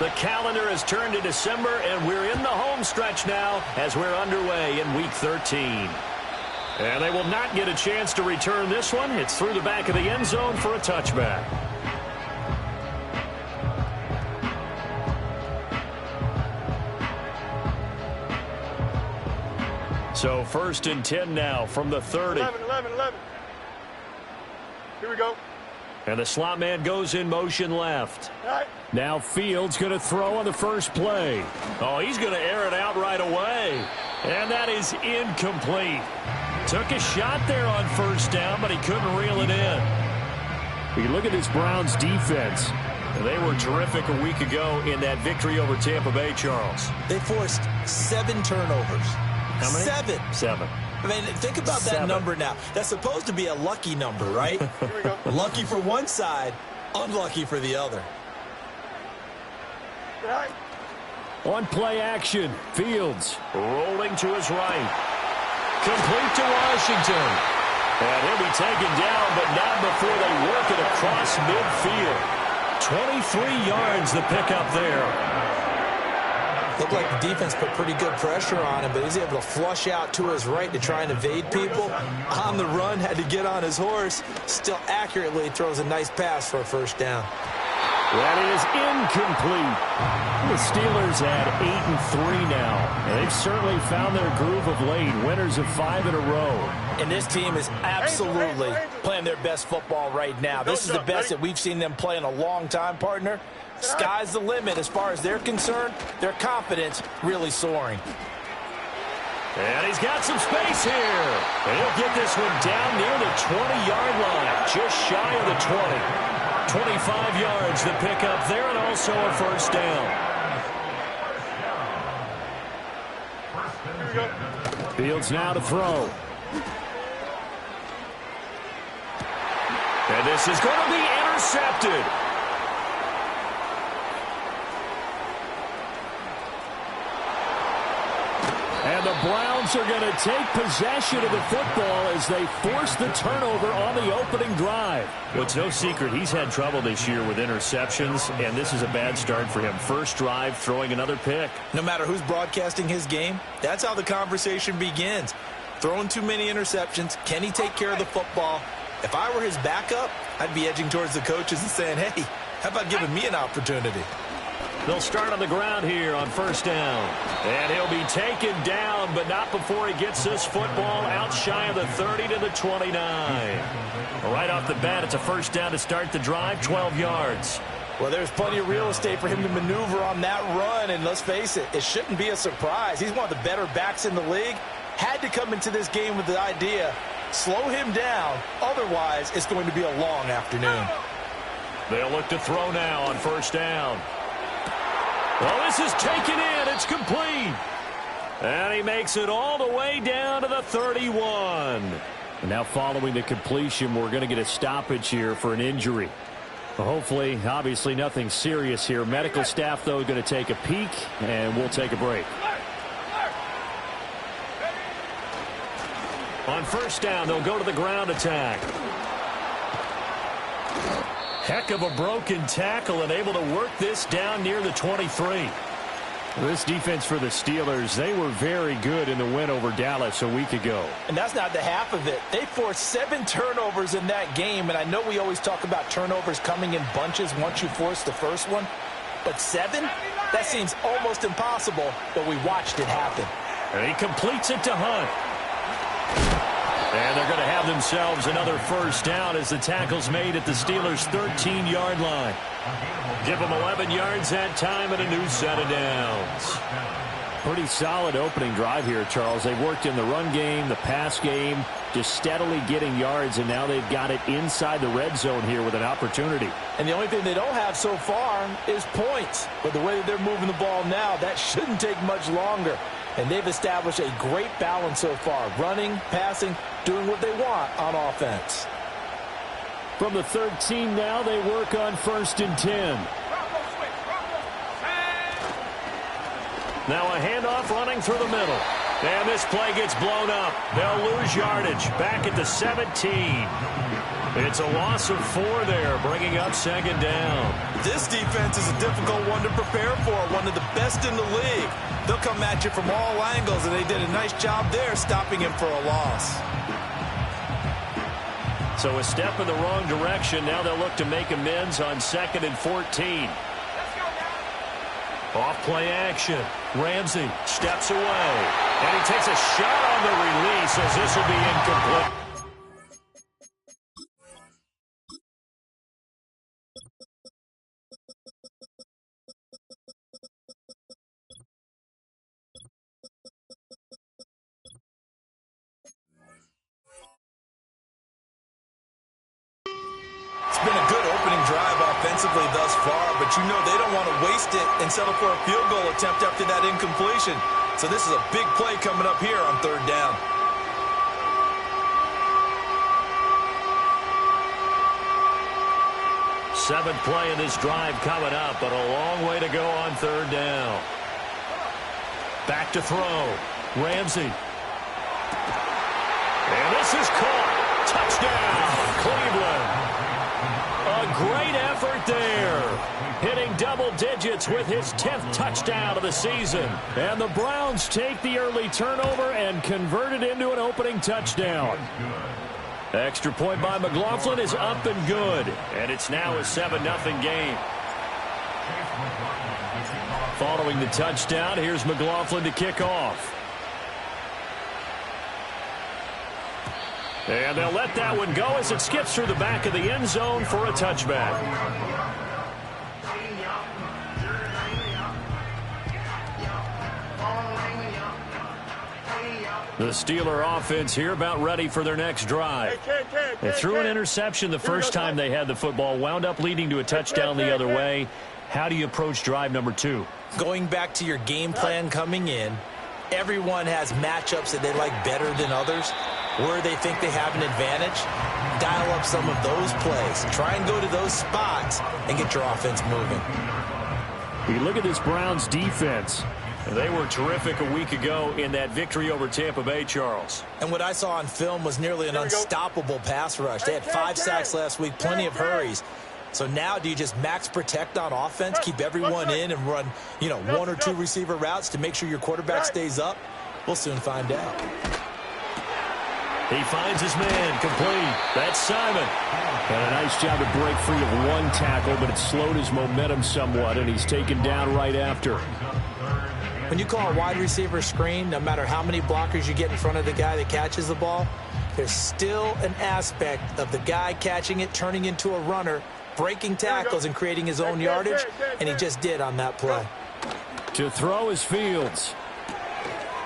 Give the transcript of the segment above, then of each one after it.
The calendar has turned to December, and we're in the home stretch now as we're underway in Week 13. And they will not get a chance to return this one. It's through the back of the end zone for a touchback. So 1st and 10 now from the 30. 11. Here we go. And the slot man goes in motion left. Right. Now Fields going to throw on the first play. Oh, he's going to air it out right away. And that is incomplete. Took a shot there on 1st down, but he couldn't reel it in. You look at this Browns defense. They were terrific a week ago in that victory over Tampa Bay, Charles. They forced 7 turnovers. How many? 7. I mean, think about that number now. That's supposed to be a lucky number, right? Here we go. Lucky for one side, unlucky for the other. Right. On play action, Fields rolling to his right. Complete to Washington. And he'll be taken down, but not before they work it across midfield. 23 yards the pickup there. Looked like the defense put pretty good pressure on him, but he's able to flush out to his right to try and evade people. On the run, had to get on his horse. Still accurately throws a nice pass for a 1st down. That is incomplete. The Steelers at 8-3 now. And they've certainly found their groove of late. Winners of 5 in a row. And this team is absolutely playing their best football right now. This is the best that we've seen them play in a long time, partner. Sky's the limit as far as they're concerned. Their confidence really soaring. And he's got some space here. And he'll get this one down near the 20-yard line. Just shy of the 20. 25 yards the pickup there, and also a 1st down. Fields now to throw. And this is going to be intercepted. And the Browns are going to take possession of the football as they force the turnover on the opening drive. Well, it's no secret he's had trouble this year with interceptions, and this is a bad start for him. First drive, throwing another pick. No matter who's broadcasting his game, that's how the conversation begins. Throwing too many interceptions, can he take care of the football? If I were his backup, I'd be edging towards the coaches and saying, hey, how about giving me an opportunity? They'll start on the ground here on 1st down. And he'll be taken down, but not before he gets this football out shy of the 30 to the 29. Right off the bat, it's a 1st down to start the drive, 12 yards. Well, there's plenty of real estate for him to maneuver on that run, and let's face it, it shouldn't be a surprise. He's one of the better backs in the league. Had to come into this game with the idea, slow him down, otherwise it's going to be a long afternoon. They'll look to throw now on 1st down. Well, this is taken in. It's complete. And he makes it all the way down to the 31. And now following the completion, we're going to get a stoppage here for an injury. Well, hopefully, obviously nothing serious here. Medical staff, though, going to take a peek, and we'll take a break. On 1st down, they'll go to the ground attack. Heck of a broken tackle and able to work this down near the 23. This defense for the Steelers, they were very good in the win over Dallas a week ago. And that's not the half of it. They forced 7 turnovers in that game, and I know we always talk about turnovers coming in bunches once you force the first one. But 7? That seems almost impossible, but we watched it happen. And he completes it to Hunt. And they're going to have themselves another 1st down as the tackle's made at the Steelers' 13-yard line. Give them 11 yards that time and a new set of downs. Pretty solid opening drive here, Charles. They've worked in the run game, the pass game, just steadily getting yards, and now they've got it inside the red zone here with an opportunity. And the only thing they don't have so far is points. But the way that they're moving the ball now, that shouldn't take much longer. And they've established a great balance so far, running, passing, doing what they want on offense. From the 13 now, they work on 1st and 10. Now a handoff running through the middle. And this play gets blown up. They'll lose yardage back at the 17. It's a loss of 4 there, bringing up second down. This defense is a difficult one to prepare for, one of the best in the league. They'll come at you from all angles, and they did a nice job there stopping him for a loss. So a step in the wrong direction. Now they'll look to make amends on 2nd and 14. Off play action. Ramsey steps away. And he takes a shot on the release as this will be incomplete. It's been a good opening drive offensively thus far, but you know they don't want to waste it and settle for a field goal attempt after that incompletion. So this is a big play coming up here on 3rd down. Seventh play in this drive coming up, but a long way to go on 3rd down. Back to throw. Ramsey. And this is caught. Touchdown, Cleveland. A great effort there. Hitting double digits with his 10th touchdown of the season. And the Browns take the early turnover and convert it into an opening touchdown. Extra point by McLaughlin is up and good. And it's now a 7-0 game. Following the touchdown, here's McLaughlin to kick off. And they'll let that one go as it skips through the back of the end zone for a touchback. The Steeler offense here about ready for their next drive. They threw an interception the first time they had the football, wound up leading to a touchdown the other way. How do you approach drive number 2? Going back to your game plan coming in, everyone has matchups that they like better than others, where they think they have an advantage. Dial up some of those plays. Try and go to those spots and get your offense moving. You look at this Browns defense. They were terrific a week ago in that victory over Tampa Bay, Charles. And what I saw on film was nearly an unstoppable pass rush. They had 5 sacks last week, plenty of hurries. So now do you just max protect on offense, keep everyone in and run, 1 or 2 receiver routes to make sure your quarterback stays up? We'll soon find out. He finds his man complete. That's Simon. And a nice job to break free of 1 tackle, but it slowed his momentum somewhat, and he's taken down right after. When you call a wide receiver screen, no matter how many blockers you get in front of the guy that catches the ball, there's still an aspect of the guy catching it, turning into a runner, breaking tackles and creating his own yardage, and he just did on that play. To throw is Fields.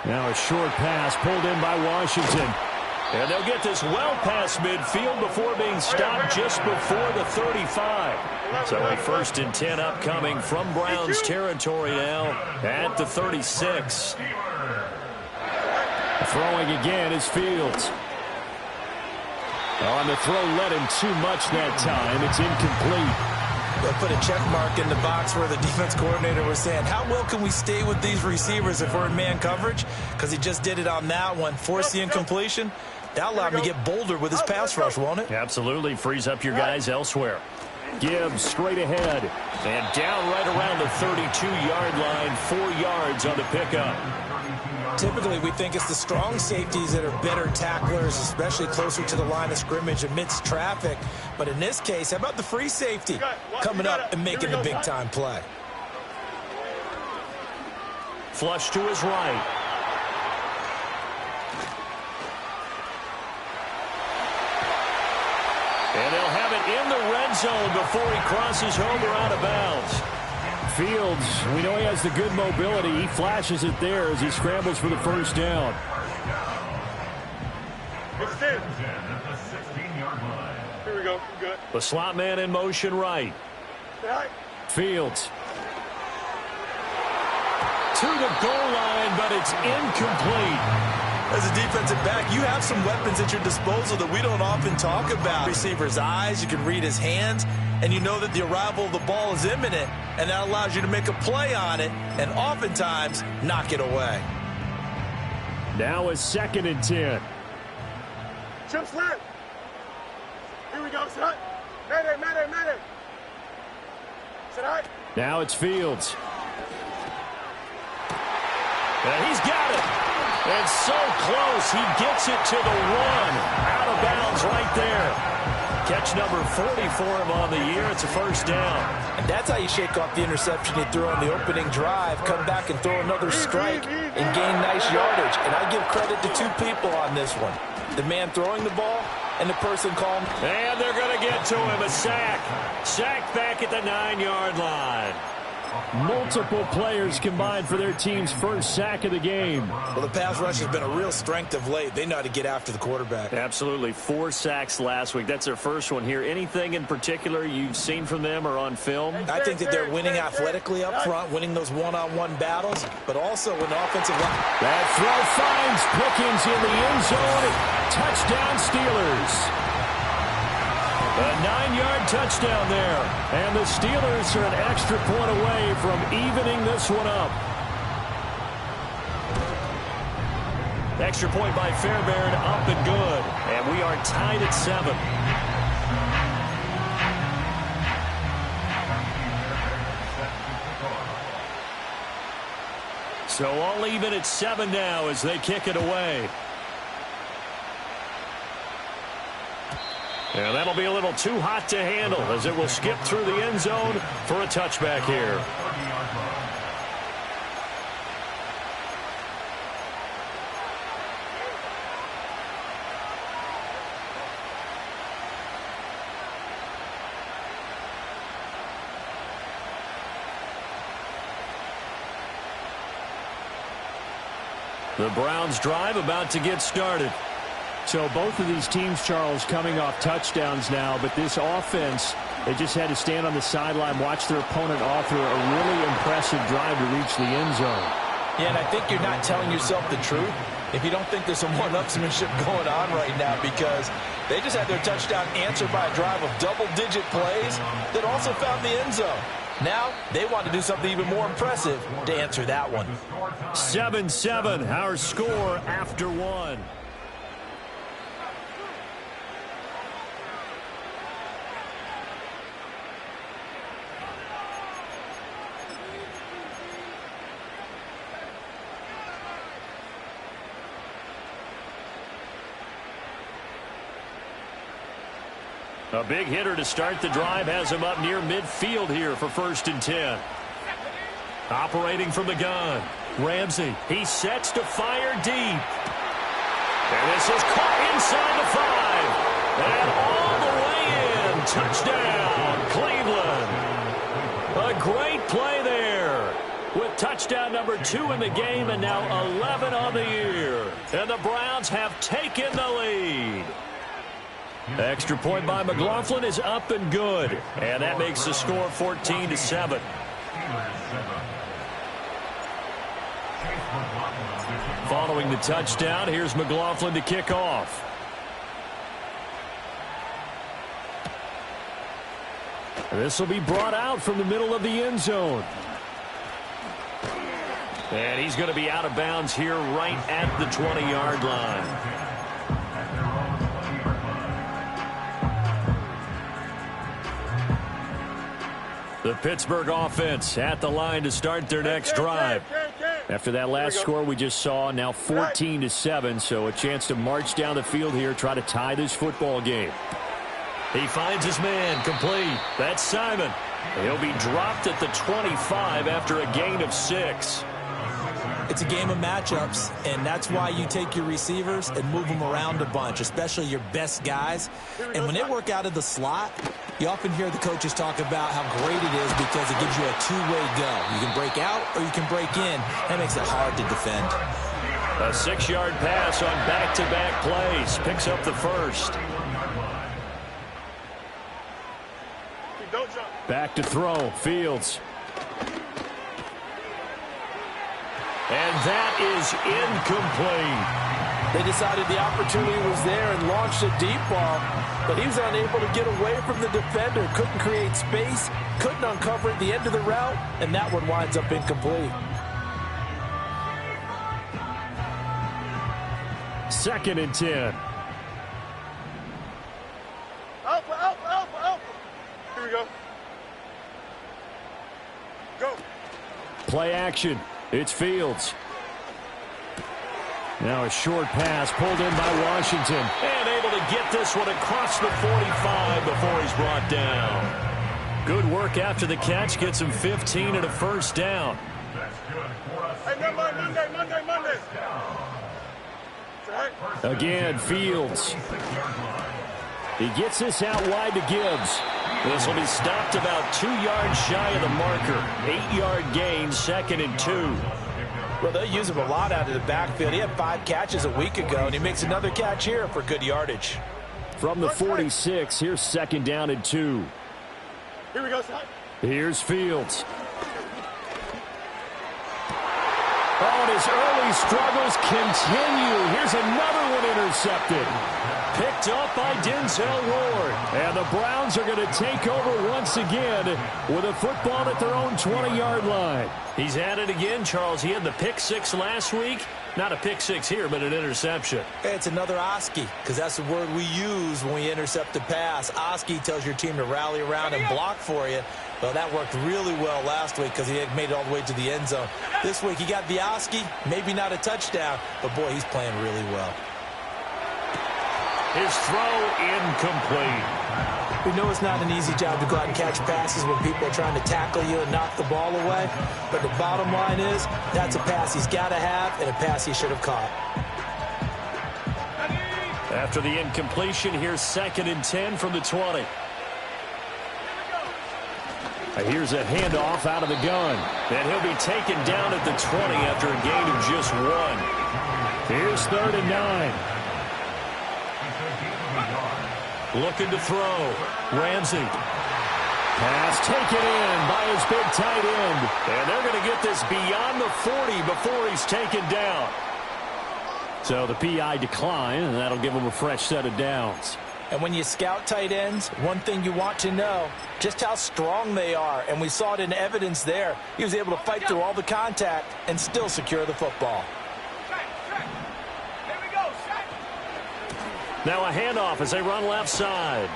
Now a short pass pulled in by Washington. And they'll get this well past midfield before being stopped just before the 35. So a 1st and 10 upcoming from Browns territory now at the 36. Throwing again is Fields. On the throw, led him too much that time. It's incomplete. They'll put a check mark in the box where the defense coordinator was saying, how well can we stay with these receivers if we're in man coverage? Because he just did it on that one. Force the incompletion. That'll allow him to get bolder with his pass rush, won't it? Absolutely. Frees up your guys elsewhere. Gibbs straight ahead. And down right around the 32-yard line. 4 yards on the pickup. Typically, we think it's the strong safeties that are better tacklers, especially closer to the line of scrimmage amidst traffic. But in this case, how about the free safety coming up and making the big-time play? Flush to his right. And they'll have it in the red zone before he crosses over out of bounds. Fields, we know he has the good mobility. He flashes it there as he scrambles for the 1st down. Here we go. Good. The slot man in motion right. Fields. To the goal line, but it's incomplete. As a defensive back, you have some weapons at your disposal that we don't often talk about. Receiver's eyes, you can read his hands, and you know that the arrival of the ball is imminent, and that allows you to make a play on it and oftentimes knock it away. Now a 2nd and 10. Chip slant. Here we go, son. Mayday, mayday, mayday. Sit high. Now it's Fields. And he's got it. And so close, he gets it to the 1. Out of bounds right there. Catch number 40 for him on the year. It's a first down. And that's how you shake off the interception he threw on the opening drive, come back and throw another strike and gain nice yardage. And I give credit to two people on this one. The man throwing the ball and the person calling. And they're going to get to him. A sack. Sack back at the 9-yard line. Multiple players combined for their team's first sack of the game. Well, the pass rush has been a real strength of late. They know how to get after the quarterback. Absolutely. 4 sacks last week. That's their first one here. Anything in particular you've seen from them or on film? I think that they're winning athletically up front, winning those one-on-one battles, but also in offensive line. That throw finds Pickens in the end zone. Touchdown Steelers. A 9-yard touchdown there. And the Steelers are an extra point away from evening this one up. Extra point by Fairbairn, up and good. And we are tied at 7. So all even at 7 now as they kick it away. And that'll be a little too hot to handle as it will skip through the end zone for a touchback here. The Browns drive about to get started. So both of these teams, Charles, coming off touchdowns now, but this offense, they just had to stand on the sideline, watch their opponent author a really impressive drive to reach the end zone. Yeah, and I think you're not telling yourself the truth if you don't think there's some one-upsmanship going on right now, because they just had their touchdown answered by a drive of double-digit plays that also found the end zone. Now, they want to do something even more impressive to answer that one. 7-7, our score after 1. A big hitter to start the drive has him up near midfield here for 1st and 10. Operating from the gun. Ramsey, he sets to fire deep. And this is caught inside the 5. And all the way in. Touchdown, Cleveland. A great play there. With touchdown number 2 in the game and now 11 on the year. And the Browns have taken the lead. Extra point by McLaughlin is up and good. And that makes the score 14-7. Following the touchdown, here's McLaughlin to kick off. This will be brought out from the middle of the end zone. And he's going to be out of bounds here right at the 20-yard line. The Pittsburgh offense at the line to start their next drive. After that last score we just saw, now 14-7, so a chance to march down the field here, try to tie this football game. He finds his man, complete. That's Simon. He'll be dropped at the 25 after a gain of 6. It's a game of matchups, and that's why you take your receivers and move them around a bunch, especially your best guys. And when they work out of the slot, you often hear the coaches talk about how great it is because it gives you a two-way go. You can break out or you can break in. That makes it hard to defend. A 6-yard pass on back-to-back plays. Picks up the first. Back to throw. Fields. And that is incomplete. They decided the opportunity was there and launched a deep ball, but he was unable to get away from the defender, couldn't create space, couldn't uncover at the end of the route, and that one winds up incomplete. 2nd and 10. Out. play action. It's Fields. Now a short pass pulled in by Washington. And able to get this one across the 45 before he's brought down. Good work after the catch. Gets him 15 and a first down. Hey, Monday. Again, Fields. He gets this out wide to Gibbs. This will be stopped about 2 yards shy of the marker. 8-yard gain, 2nd and 2. Well, they use him a lot out of the backfield. He had 5 catches a week ago, and he makes another catch here for good yardage. From the 46, here's 2nd down and 2. Here we go, son. Here's Fields. Oh, and his early struggles continue. Here's another one intercepted. Picked up by Denzel Ward. And the Browns are going to take over once again with a football at their own 20-yard line. He's at it again, Charles. He had the pick 6 last week. Not a pick 6 here, but an interception. It's another Oski, because that's the word we use when we intercept the pass. Oski tells your team to rally around and block for you. Well, that worked really well last week because he had made it all the way to the end zone. This week he got the Oski, maybe not a touchdown, but boy, he's playing really well. His throw incomplete. We know it's not an easy job to go out and catch passes when people are trying to tackle you and knock the ball away. But the bottom line is, that's a pass he's got to have and a pass he should have caught. After the incompletion, here's 2nd and 10 from the 20. Here's a handoff out of the gun. And he'll be taken down at the 20 after a gain of just 1. Here's 3rd and 9. Looking to throw. Ramsey. Pass taken in by his big tight end. And they're going to get this beyond the 40 before he's taken down. So the PI decline, and that'll give him a fresh set of downs. And when you scout tight ends, one thing you want to know, just how strong they are. And we saw it in evidence there. He was able to fight through all the contact and still secure the football. Now a handoff as they run left side.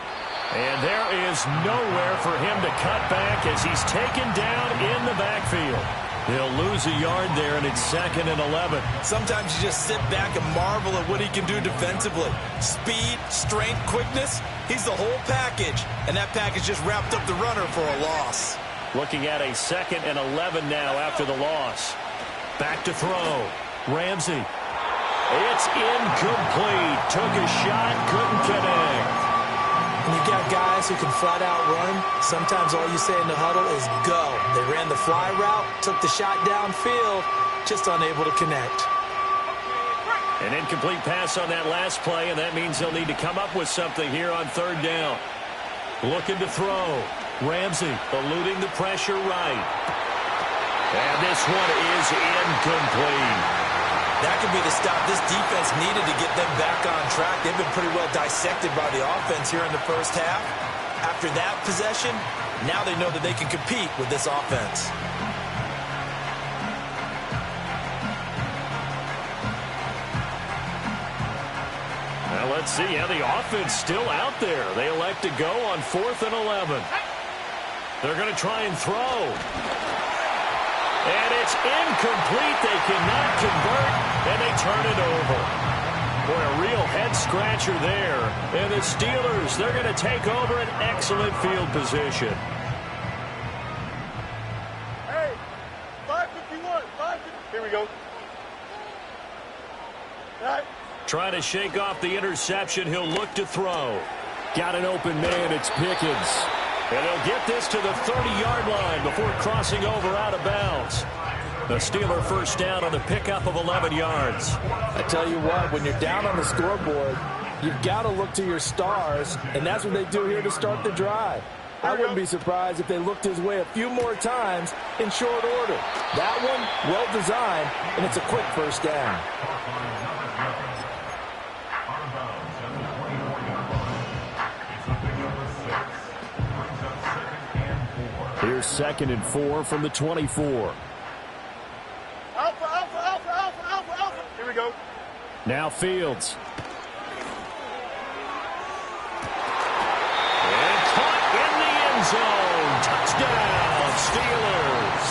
And there is nowhere for him to cut back as he's taken down in the backfield. He'll lose a yard there, and it's 2nd and 11. Sometimes you just sit back and marvel at what he can do defensively. Speed, strength, quickness, he's the whole package. And that package just wrapped up the runner for a loss. Looking at a 2nd and 11 now after the loss. Back to throw. Ramsey. It's incomplete. Took a shot, couldn't connect. When you got guys who can flat out run, sometimes all you say in the huddle is go. They ran the fly route, took the shot downfield, just unable to connect. An incomplete pass on that last play, and that means they'll need to come up with something here on 3rd down. Looking to throw. Ramsey eluding the pressure right. And this one is incomplete. That could be the stop this defense needed to get them back on track. They've been pretty well dissected by the offense here in the first half. After that possession, now they know that they can compete with this offense. Well, let's see how the offense still out there. They elect to go on 4th and 11. They're going to try and throw. And it's incomplete. They cannot convert, and they turn it over. Boy, a real head-scratcher there. And the Steelers, they're going to take over an excellent field position. Hey, 5:51, 5:50. Here we go. All right. Trying to shake off the interception. He'll look to throw. Got an open man. It's Pickens. And they'll get this to the 30-yard line before crossing over out of bounds. The Steeler first down on the pickup of 11 yards. I tell you what, when you're down on the scoreboard, you've got to look to your stars, and that's what they do here to start the drive. I wouldn't be surprised if they looked his way a few more times in short order. That one, well designed, and it's a quick first down. Here's 2nd and 4 from the 24. Alpha. Here we go. Now Fields. And caught in the end zone. Touchdown, Steelers.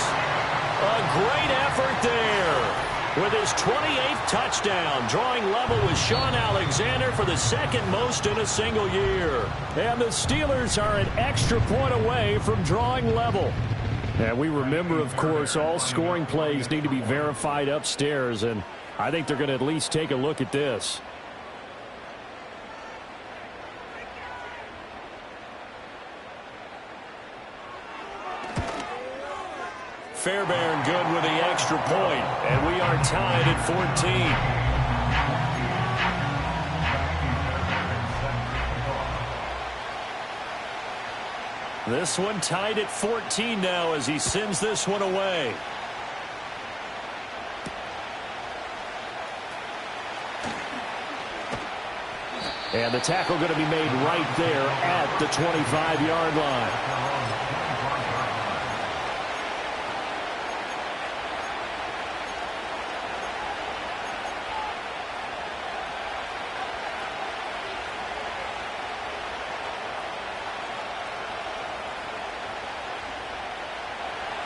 A great effort there. With his 28th touchdown, drawing level with Shaun Alexander for the second most in a single year. And the Steelers are an extra point away from drawing level. And we remember, of course, all scoring plays need to be verified upstairs, and I think they're going to at least take a look at this. Fairbairn good with the extra point, and we are tied at 14. This one tied at 14 now as he sends this one away. And the tackle going to be made right there at the 25-yard line.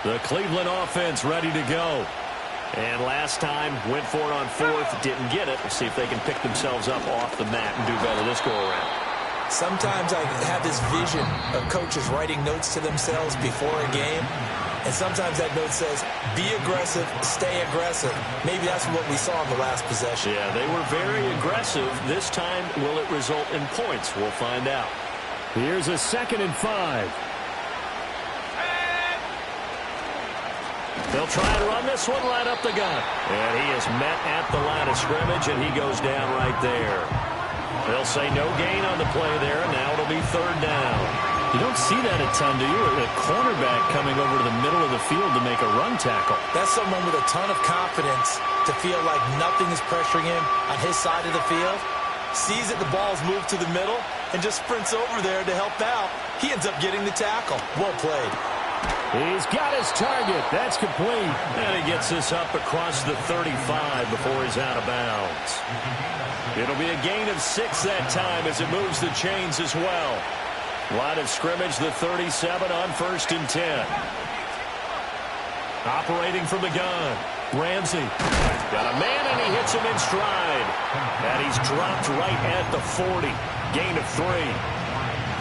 The Cleveland offense ready to go. And last time, went for it on fourth, didn't get it. We'll see if they can pick themselves up off the mat and do better this go-around. Sometimes I have this vision of coaches writing notes to themselves before a game. And sometimes that note says, be aggressive, stay aggressive. Maybe that's what we saw in the last possession. Yeah, they were very aggressive. This time, will it result in points? We'll find out. Here's a 2nd and 5. They'll try to run this one right up the gut. And he is met at the line of scrimmage, and he goes down right there. They'll say no gain on the play there, and now it'll be 3rd down. You don't see that a ton, do you? A cornerback coming over to the middle of the field to make a run tackle. That's someone with a ton of confidence to feel like nothing is pressuring him on his side of the field. Sees that the ball's moved to the middle and just sprints over there to help out. He ends up getting the tackle. Well played. He's got his target. That's complete. And he gets this up across the 35 before he's out of bounds. It'll be a gain of 6 that time as it moves the chains as well. Line of scrimmage, the 37 on 1st and 10. Operating from the gun. Ramsey. Got a man, and he hits him in stride. And he's dropped right at the 40. Gain of 3.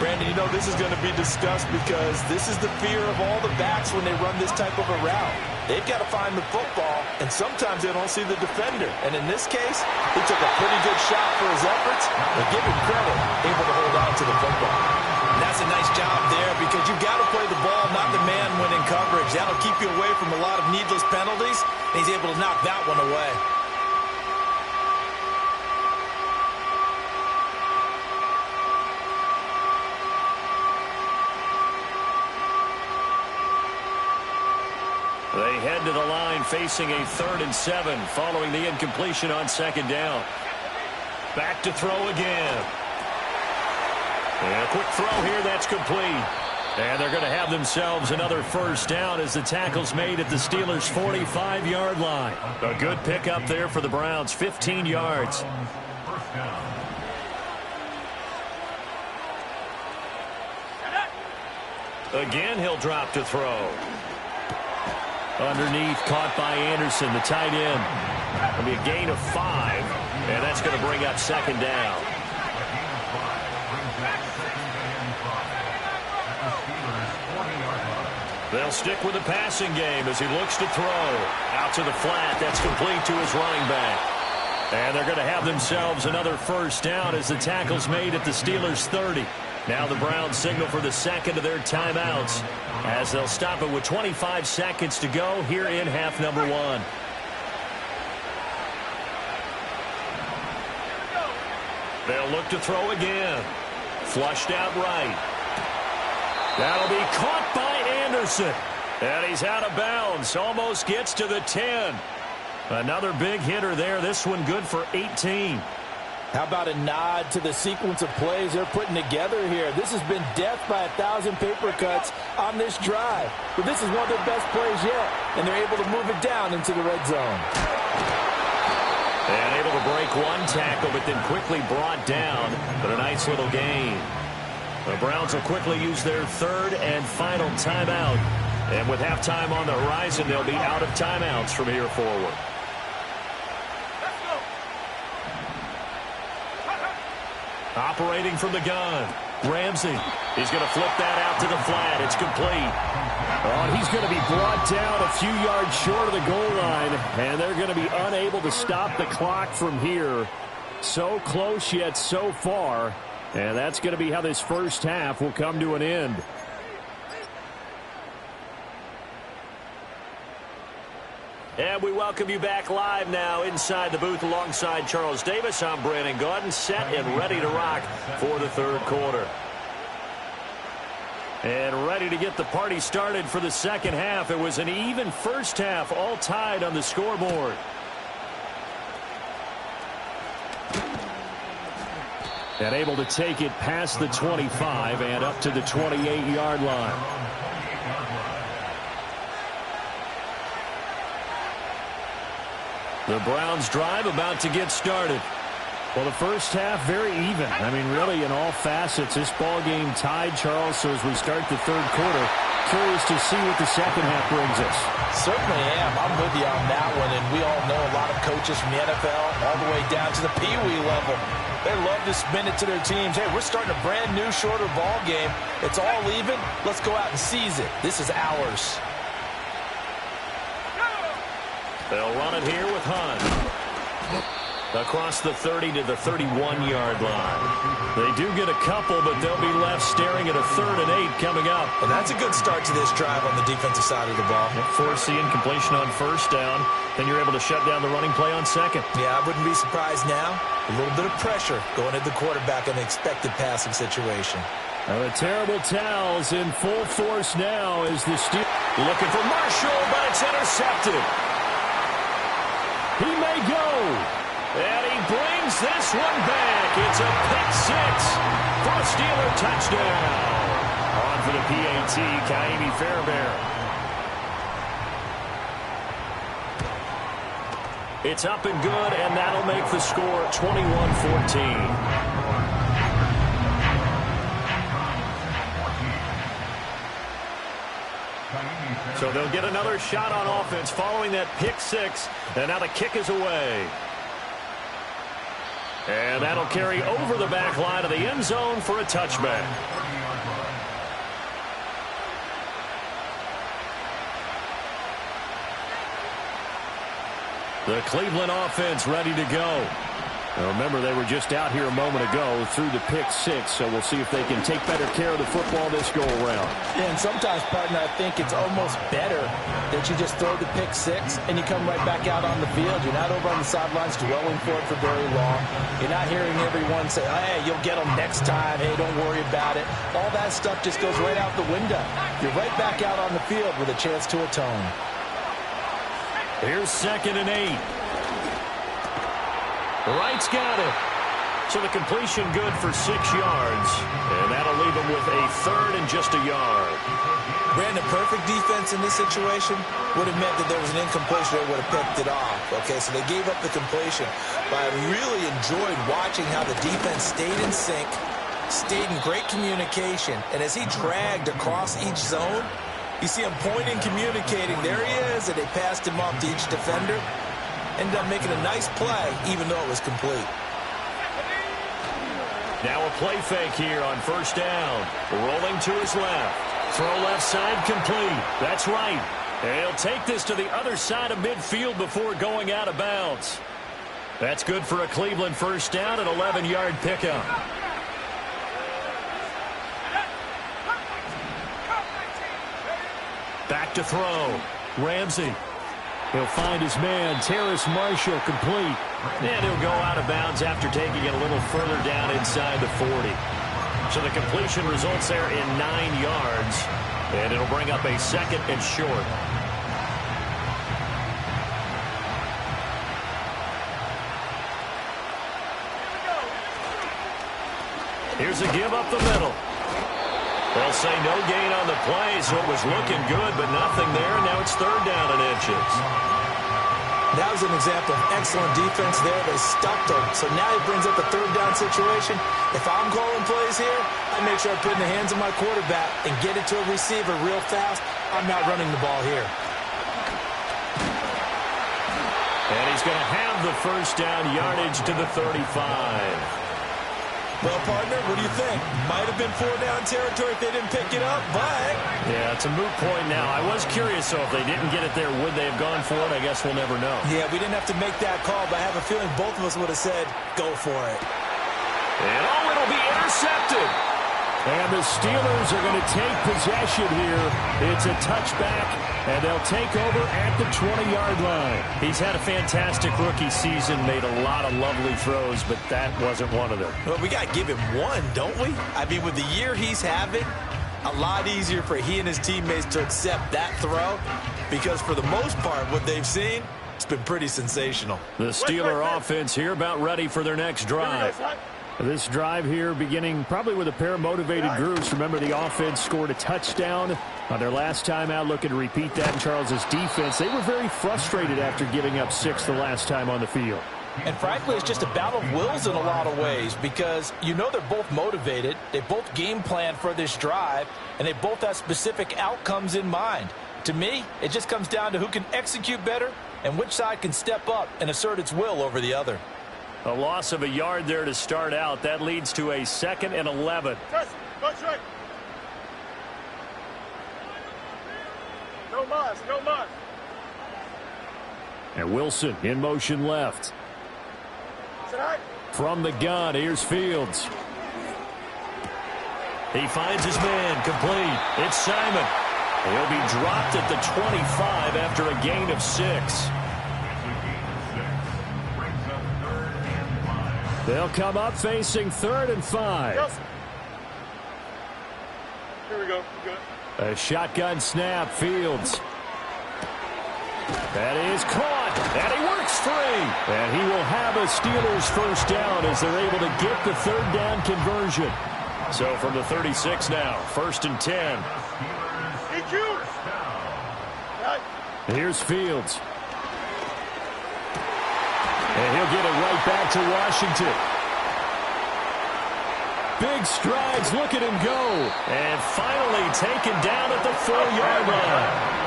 Brandon, you know, this is going to be discussed because this is the fear of all the backs when they run this type of a route. They've got to find the football, and sometimes they don't see the defender. And in this case, he took a pretty good shot for his efforts, but give him credit, able to hold on to the football. And that's a nice job there because you've got to play the ball, not the man when in coverage. That'll keep you away from a lot of needless penalties, and he's able to knock that one away. They head to the line facing a 3rd and 7 following the incompletion on 2nd down. Back to throw again. And a quick throw here, that's complete. And they're going to have themselves another 1st down as the tackle's made at the Steelers' 45-yard line. A good pickup there for the Browns, 15 yards. Again, he'll drop to throw. Underneath, caught by Anderson, the tight end. It'll be a gain of 5, and that's going to bring up 2nd down. They'll stick with the passing game as he looks to throw. Out to the flat, that's complete to his running back. And they're going to have themselves another 1st down as the tackle's made at the Steelers' 30. Now the Browns signal for the 2nd of their timeouts as they'll stop it with 25 seconds to go here in half number 1. They'll look to throw again. Flushed out right. That'll be caught by Anderson. And he's out of bounds. Almost gets to the 10. Another big hitter there. This one good for 18. How about a nod to the sequence of plays they're putting together here? This has been death by 1,000 paper cuts on this drive. But this is one of their best plays yet, and they're able to move it down into the red zone. And able to break one tackle, but then quickly brought down. But a nice little gain. The Browns will quickly use their 3rd and final timeout And with halftime on the horizon, they'll be out of timeouts from here forward. Operating from the gun, Ramsey. He's going to flip that out to the flat. It's complete. Oh, and he's going to be brought down a few yards short of the goal line, and they're going to be unable to stop the clock from here. So close yet so far, and that's going to be how this first half will come to an end. And we welcome you back live now inside the booth alongside Charles Davis. I'm Brandon Gaudin, set and ready to rock for the third quarter. And ready to get the party started for the second half. It was an even first half, all tied on the scoreboard. And able to take it past the 25 and up to the 28-yard line. The Browns drive about to get started. Well, the first half, very even. I mean, really, in all facets, this ball game tied, Charles. So as we start the third quarter, curious to see what the second half brings us. Certainly am. I'm with you on that one. And we all know a lot of coaches from the NFL all the way down to the Pee Wee level. They love to spin it to their teams. Hey, we're starting a brand new, shorter ball game. It's all even. Let's go out and seize it. This is ours. They'll run it here with Hunt. Across the 30 to the 31-yard line. They do get a couple, but they'll be left staring at a 3rd and 8 coming up. And that's a good start to this drive on the defensive side of the ball. Force the incompletion on first down. Then you're able to shut down the running play on second. Yeah, I wouldn't be surprised now. A little bit of pressure going at the quarterback in the expected passing situation. Now the terrible towels in full force now as the Steelers looking for Marshall, but it's intercepted. He may go. And he brings this one back. It's a pick-6 for a Steeler touchdown. On for the PAT, Ka'imi Fairbairn. It's up and good, and that'll make the score 21-14. So they'll get another shot on offense following that pick-6, and now the kick is away. And that'll carry over the back line of the end zone for a touchback. The Cleveland offense ready to go. Now remember, they were just out here a moment ago through the pick-6, so we'll see if they can take better care of the football this go-around. Yeah, and sometimes, partner, I think it's almost better that you just throw the pick-6 and you come right back out on the field. You're not over on the sidelines dwelling for it for very long. You're not hearing everyone say, hey, you'll get them next time. Hey, don't worry about it. All that stuff just goes right out the window. You're right back out on the field with a chance to atone. Here's 2nd and 8. Wright's got it. So the completion good for 6 yards. And that'll leave him with a 3rd and just a yard. Brandon, perfect defense in this situation would have meant that there was an incompletion that would have picked it off. Okay, so they gave up the completion. But I really enjoyed watching how the defense stayed in sync, stayed in great communication. And as he dragged across each zone, you see him pointing, communicating. There he is, and they passed him off to each defender. Ended up making a nice play, even though it was complete. Now a play fake here on first down. Rolling to his left. Throw left side complete. That's right. And he'll take this to the other side of midfield before going out of bounds. That's good for a Cleveland first down, an 11-yard pickup. Back to throw. Ramsey. He'll find his man, Terrace Marshall, complete. And he'll go out of bounds after taking it a little further down inside the 40. So the completion results there in 9 yards. And it'll bring up a 2nd and short. Here's a give up the middle. They'll say no gain on the play, so it was looking good, but nothing there. Now it's 3rd down and inches. That was an example of excellent defense there. They stuffed him. So now he brings up the third down situation. If I'm calling plays here, I make sure I put it in the hands of my quarterback and get it to a receiver real fast. I'm not running the ball here. And he's going to have the first down yardage to the 35. Well, partner, what do you think? Might have been 4-down territory if they didn't pick it up, but... Yeah, it's a moot point now. I was curious, so if they didn't get it there, would they have gone for it? I guess we'll never know. Yeah, we didn't have to make that call, but I have a feeling both of us would have said, go for it. And it'll be intercepted. And the Steelers are going to take possession here. It's a touchback, and they'll take over at the 20-yard line. He's had a fantastic rookie season, made a lot of lovely throws, but that wasn't one of them. Well, we got to give him one, don't we? I mean, with the year he's having, a lot easier for he and his teammates to accept that throw because for the most part, what they've seen, it's been pretty sensational. The Steeler offense here about ready for their next drive. This drive here beginning probably with a pair of motivated groups. Remember, the offense scored a touchdown on their last time out, looking to repeat that in Charles's defense. They were very frustrated after giving up 6 the last time on the field. And frankly, it's just a battle of wills in a lot of ways because you know they're both motivated. They both game plan for this drive, and they both have specific outcomes in mind. To me, it just comes down to who can execute better and which side can step up and assert its will over the other. A loss of a yard there to start out. That leads to a 2nd and 11. Go straight. No muss, no muss. And Wilson in motion left. From the gun, here's Fields. He finds his man, complete. It's Simon. He'll be dropped at the 25 after a gain of 6. They'll come up facing 3rd and 5. Yes. Here we go. Good. A shotgun snap, Fields. That is caught, and he works free. And he will have a Steelers first down as they're able to get the 3rd down conversion. So from the 36 now, 1st and 10. Here's Fields. And he'll get it right back to Washington. Big strides, look at him go. And finally taken down at the 4-yard line.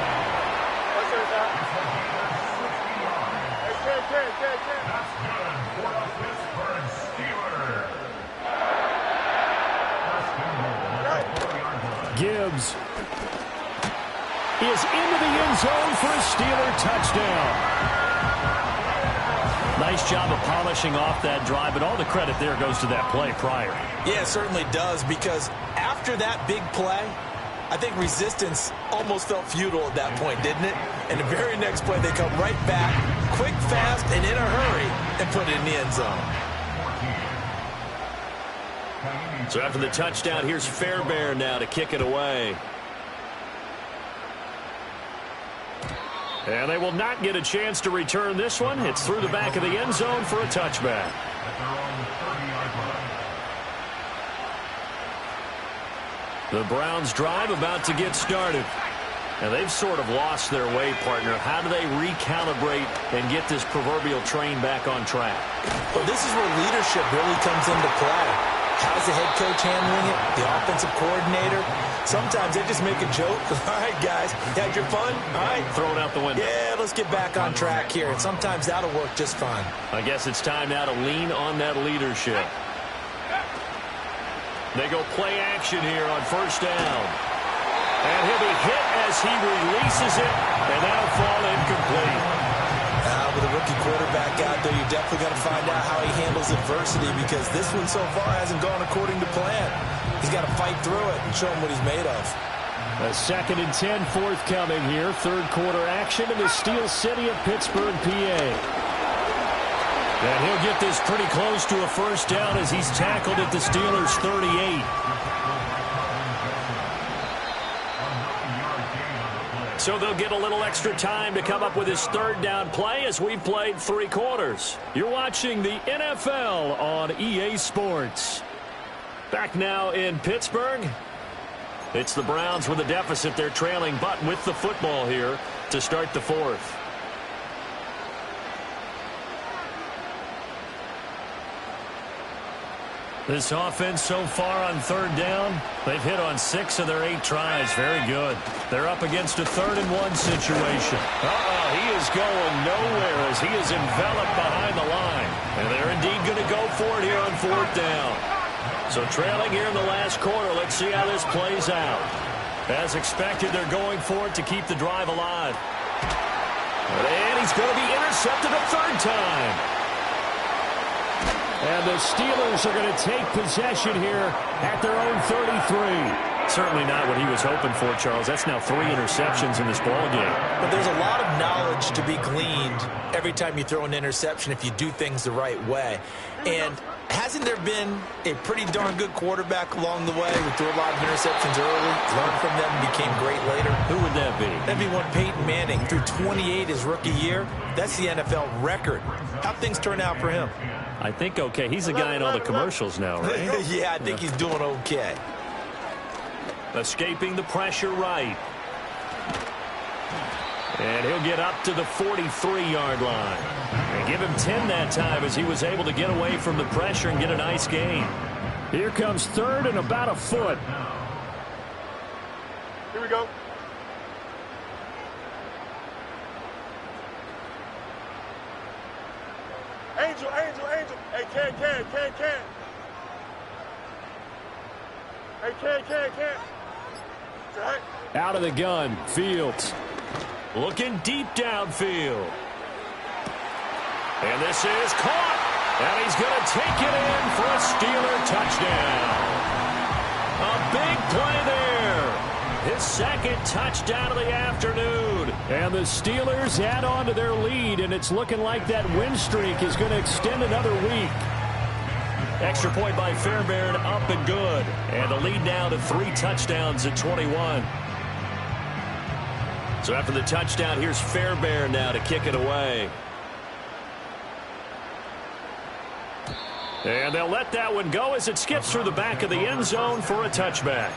Gibbs is into the end zone for a Steeler touchdown. Nice job of polishing off that drive, but all the credit there goes to that play prior. Yeah, it certainly does, because after that big play, I think resistance almost felt futile at that point, didn't it? And the very next play, they come right back, quick, fast, and in a hurry, and put it in the end zone. So after the touchdown, here's Fairbairn now to kick it away. And they will not get a chance to return this one. It's through the back of the end zone for a touchback. The Browns drive about to get started. And they've sort of lost their way, partner. How do they recalibrate and get this proverbial train back on track? Well, this is where leadership really comes into play. How's the head coach handling it? The offensive coordinator? Sometimes they just make a joke. All right, guys, you had your fun? All right. Throw it out the window. Yeah, let's get back on track here. And sometimes that'll work just fine. I guess it's time now to lean on that leadership. They go play action here on 1st down. And he'll be hit as he releases it, and that'll fall incomplete. With a rookie quarterback out there, you're definitely going to find out how he handles adversity because this one so far hasn't gone according to plan. He's got to fight through it and show him what he's made of. A 2nd and 10 forthcoming here. 3rd quarter action in the Steel City of Pittsburgh, PA. And he'll get this pretty close to a first down as he's tackled at the Steelers' 38. So they'll get a little extra time to come up with his 3rd down play as we've played 3 quarters. You're watching the NFL on EA Sports. Back now in Pittsburgh. It's the Browns with a deficit. They're trailing, but with the football here to start the 4th. This offense so far on third down, they've hit on 6 of their 8 tries. Very good. They're up against a 3rd-and-1 situation. He is going nowhere as he is enveloped behind the line. And they're indeed going to go for it here on 4th down. So trailing here in the last quarter, let's see how this plays out. As expected, they're going for it to keep the drive alive. And he's going to be intercepted a 3rd time. And the Steelers are going to take possession here at their own 33. Certainly not what he was hoping for, Charles. That's now 3 interceptions in this ballgame. But there's a lot of knowledge to be gleaned every time you throw an interception if you do things the right way. And hasn't there been a pretty darn good quarterback along the way who threw a lot of interceptions early, learned from them, and became great later? Who would that be? That'd be one Peyton Manning. Threw 28 his rookie year. That's the NFL record. How'd things turn out for him? I think okay. He's the guy in all the commercials now, right? Yeah, I think he's doing okay. Escaping the pressure right. And he'll get up to the 43-yard line. And give him 10 that time as he was able to get away from the pressure and get a nice gain. Here comes 3rd and about a foot. Here we go. Angel. Hey, can. Hey, can. Right. Out of the gun, Fields. Looking deep downfield. And this is caught. And he's going to take it in for a Steeler touchdown. A big play there. His 2nd touchdown of the afternoon. And the Steelers add on to their lead, and it's looking like that win streak is going to extend another week. Extra point by Fairbairn, up and good. And the lead now to 3 touchdowns at 21. So after the touchdown, here's Fairbairn now to kick it away. And they'll let that one go as it skips through the back of the end zone for a touchback.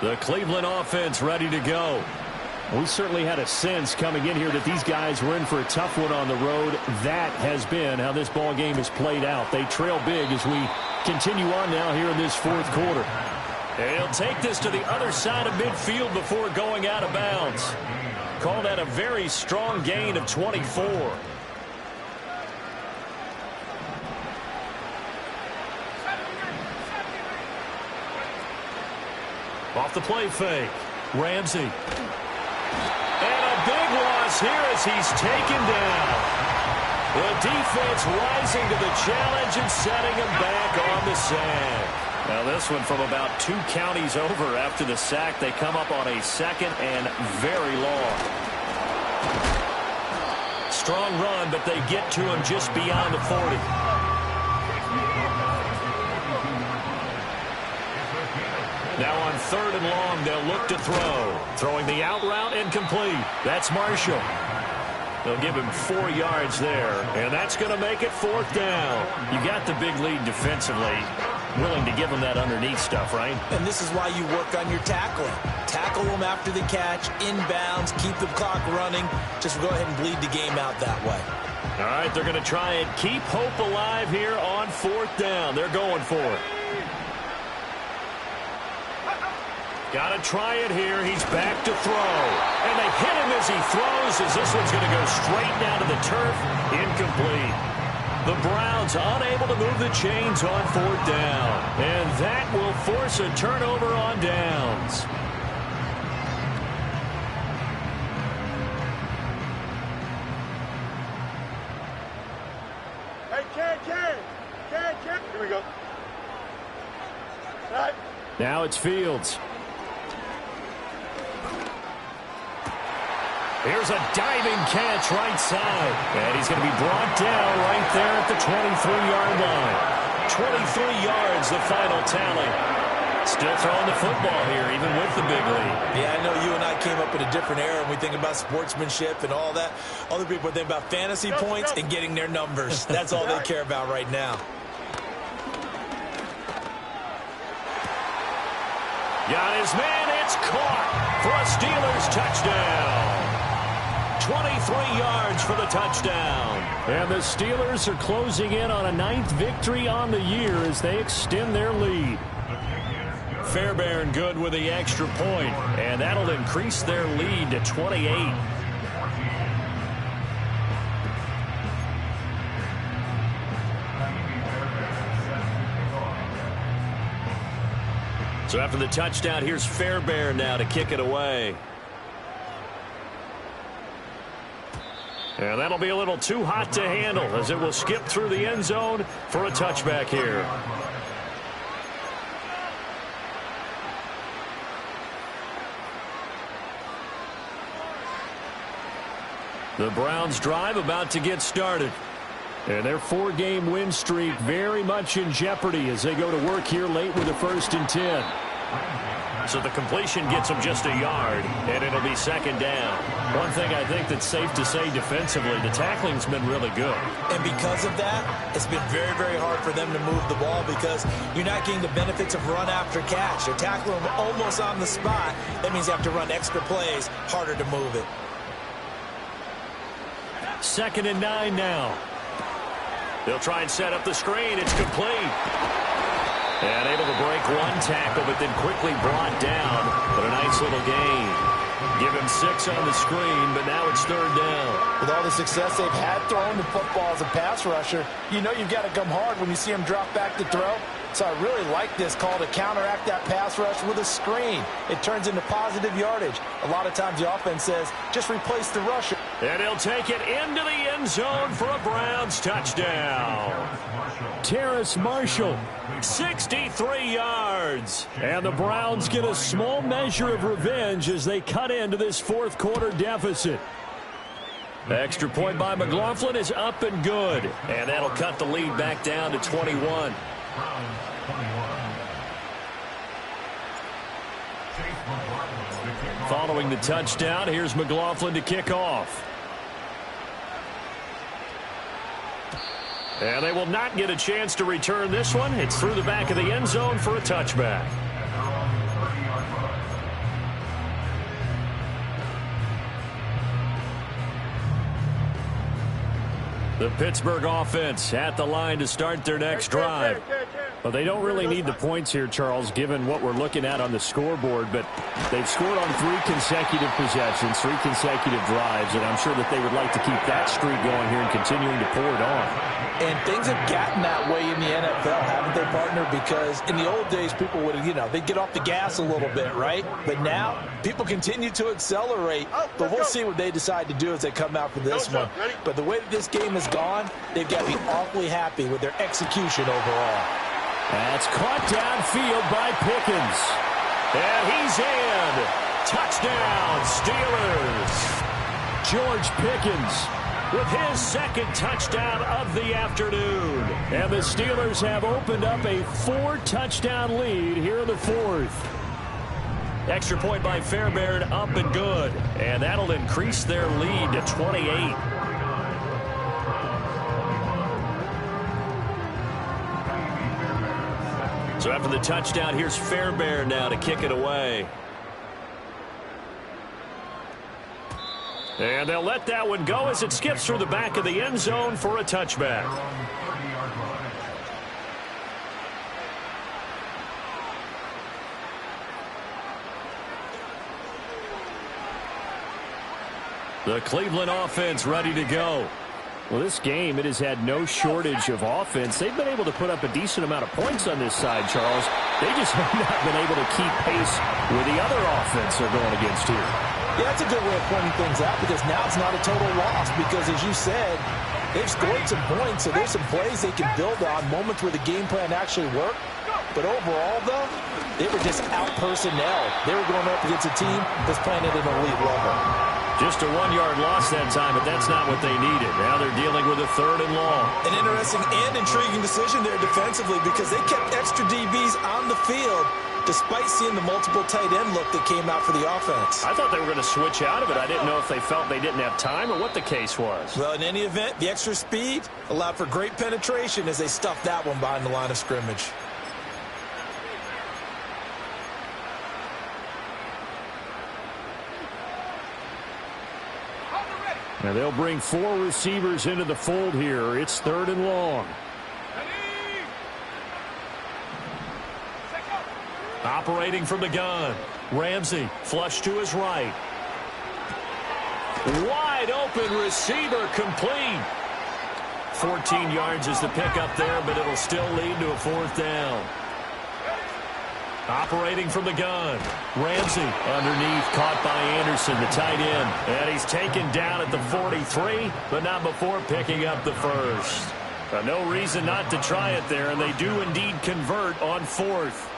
The Cleveland offense ready to go. We certainly had a sense coming in here that these guys were in for a tough one on the road. That has been how this ball game has played out. They trail big as we continue on now here in this 4th quarter. And he'll take this to the other side of midfield before going out of bounds. Call that a very strong gain of 24. Off the play fake. Ramsey. And a big loss here as he's taken down. The defense rising to the challenge and setting him back on the sack. Now this one from about 2 counties over after the sack. They come up on a 2nd and very long. Strong run, but they get to him just beyond the 40. Now on 3rd and long, they'll look to throw. Throwing the out route incomplete. That's Marshall. They'll give him 4 yards there, and that's going to make it 4th down. You got the big lead defensively. Willing to give him that underneath stuff, right? And this is why you work on your tackling. Tackle them after the catch, inbounds, keep the clock running. Just go ahead and bleed the game out that way. All right, they're going to try and keep hope alive here on 4th down. They're going for it. Got to try it here. He's back to throw. And they hit him as he throws as this one's going to go straight down to the turf. Incomplete. The Browns unable to move the chains on 4th down. And that will force a turnover on downs. Hey, can. Here we go. Right. Now it's Fields. Here's a diving catch right side. And he's going to be brought down right there at the 23-yard line. 23 yards, the final tally. Still throwing the football here, even with the big lead. Yeah, I know you and I came up in a different era when we think about sportsmanship and all that. Other people think about fantasy points and getting their numbers. That's all they care about right now. Got his man. It's caught for a Steelers touchdown. 23 yards for the touchdown. And the Steelers are closing in on a 9th victory on the year as they extend their lead. Fairbairn good with the extra point, and that'll increase their lead to 28. So after the touchdown, here's Fairbairn now to kick it away. And that'll be a little too hot to handle as it will skip through the end zone for a touchback here. The Browns drive about to get started. And their 4-game win streak very much in jeopardy as they go to work here late with a 1st and 10. So the completion gets them just a yard, and it'll be 2nd down. One thing I think that's safe to say defensively, the tackling's been really good. And because of that, it's been very, very hard for them to move the ball because you're not getting the benefits of run after catch. You're tackling them almost on the spot. That means you have to run extra plays, harder to move it. 2nd and 9 now. They'll try and set up the screen. It's complete. And able to break one tackle, but then quickly brought down. But a nice little gain. Give him 6 on the screen, but now it's 3rd down. With all the success they've had throwing the football as a pass rusher, you know you've got to come hard when you see him drop back to throw. So I really like this call to counteract that pass rush with a screen. It turns into positive yardage. A lot of times the offense says, just replace the rusher. And he'll take it into the end zone for a Browns touchdown. Terrace Marshall, 63 yards. and the Browns get a small measure of revenge as they cut into this 4th quarter deficit. The extra point by McLaughlin is up and good. And that'll cut the lead back down to 21. Following the touchdown, here's McLaughlin to kick off. And they will not get a chance to return this one. It's through the back of the end zone for a touchback. The Pittsburgh offense at the line to start their next drive. Well, they don't really need the points here, Charles, given what we're looking at on the scoreboard, but they've scored on 3 consecutive possessions, 3 consecutive drives, and I'm sure that they would like to keep that streak going here and continuing to pour it on. And things have gotten that way in the NFL, haven't they, partner? Because in the old days, people would, they'd get off the gas a little bit, right? But now, people continue to accelerate. But we'll see what they decide to do as they come out for this one. But the way that this game has gone, they've got to be awfully happy with their execution overall. That's caught downfield by Pickens. And he's in. Touchdown, Steelers. George Pickens with his 2nd touchdown of the afternoon. And the Steelers have opened up a 4-touchdown lead here in the 4th. Extra point by Fairbairn, up and good. And that'll increase their lead to 28. So after the touchdown, here's Fairbairn now to kick it away. And they'll let that one go as it skips through the back of the end zone for a touchback. The Cleveland offense ready to go. Well, this game, it has had no shortage of offense. They've been able to put up a decent amount of points on this side, Charles. They just have not been able to keep pace with the other offense they're going against here. Yeah, that's a good way of pointing things out because now it's not a total loss because, as you said, they've scored some points, so there's some plays they can build on, moments where the game plan actually worked. But overall, though, they were just out-personnel. They were going up against a team that's playing at an elite level. Just a 1-yard loss that time, but that's not what they needed. Now they're dealing with a 3rd and long. An interesting and intriguing decision there defensively because they kept extra DBs on the field despite seeing the multiple tight end look that came out for the offense. I thought they were going to switch out of it. I didn't know if they felt they didn't have time or what the case was. Well, in any event, the extra speed allowed for great penetration as they stuffed that one behind the line of scrimmage. And they'll bring 4 receivers into the fold here. It's 3rd and long. Operating from the gun. Ramsey flush to his right. Wide open receiver complete. 14 yards is the pickup there, but it'll still lead to a 4th down. Operating from the gun. Ramsey underneath, caught by Anderson, the tight end. And he's taken down at the 43, but not before picking up the first. No reason not to try it there, and they do indeed convert on 4th.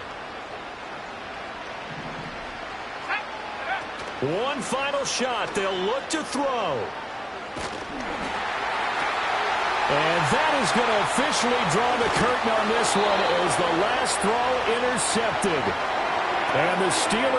One final shot. They'll look to throw. And that is going to officially draw the curtain on this one as the last throw intercepted. And the Steelers